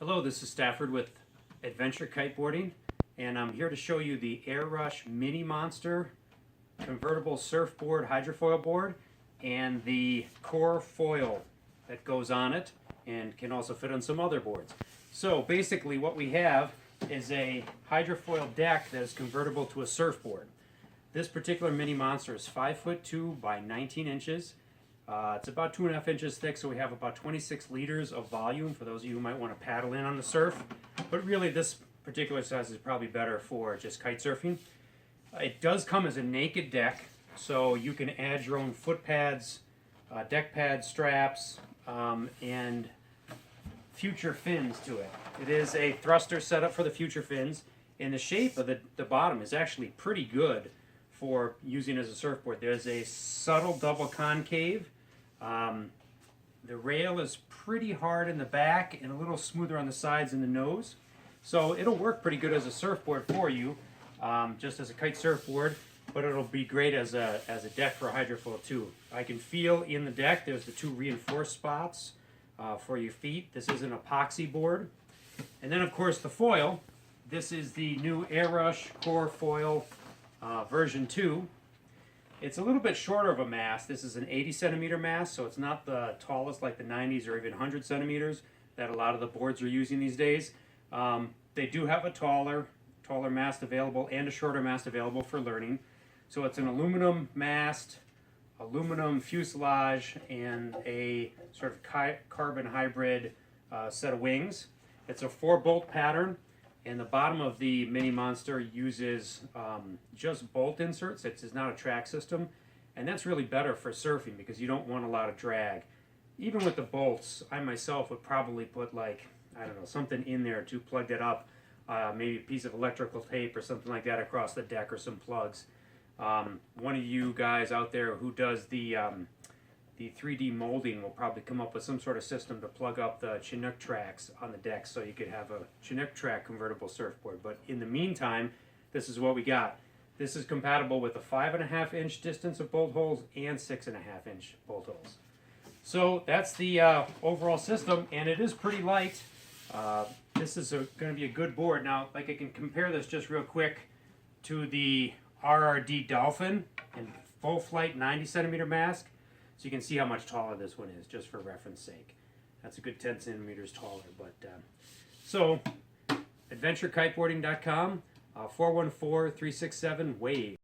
Hello, this is Stafford with Adventure Kiteboarding, and I'm here to show you the Airush Mini Monster convertible surfboard hydrofoil board and the core foil that goes on it and can also fit on some other boards. So basically what we have is a hydrofoil deck that is convertible to a surfboard. This particular Mini Monster is 5'2" by 19 inches. It's about 2.5 inches thick, so we have about 26 liters of volume for those of you who might want to paddle in on the surf. But really, this particular size is probably better for just kite surfing. It does come as a naked deck, so you can add your own foot pads, deck pads, straps, and future fins to it. It is a thruster setup for the future fins, and the shape of the bottom is actually pretty good for using as a surfboard. There's a subtle double concave. The rail is pretty hard in the back and a little smoother on the sides and the nose. So it'll work pretty good as a surfboard for you, just as a kite surfboard, but it'll be great as a deck for a hydrofoil too. I can feel in the deck, there's the two reinforced spots for your feet. This is an epoxy board. And then of course the foil. This is the new Airush Core Foil version 2. It's a little bit shorter of a mast. This is an 80 centimeter mast, so it's not the tallest like the 90s or even 100 centimeters that a lot of the boards are using these days. They do have a taller mast available and a shorter mast available for learning. So it's an aluminum mast, aluminum fuselage, and a sort of carbon hybrid set of wings. It's a 4-bolt pattern. And the bottom of the Mini Monster uses just bolt inserts. It's not a track system. And that's really better for surfing because you don't want a lot of drag. Even with the bolts, I myself would probably put something in there to plug that up. Maybe a piece of electrical tape or something like that across the deck or some plugs. One of you guys out there who does the 3D molding will probably come up with some sort of system to plug up the Chinook tracks on the deck so you could have a Chinook track convertible surfboard. But in the meantime, this is what we got. This is compatible with a 5.5 inch distance of bolt holes and 6.5 inch bolt holes. So that's the overall system, and it is pretty light. This is going to be a good board. Now, I can compare this just real quick to the RRD Dolphin in full flight 90 centimeter mast. So you can see how much taller this one is, just for reference sake. That's a good 10 centimeters taller. But so, adventurekiteboarding.com, 414-367-WAVE.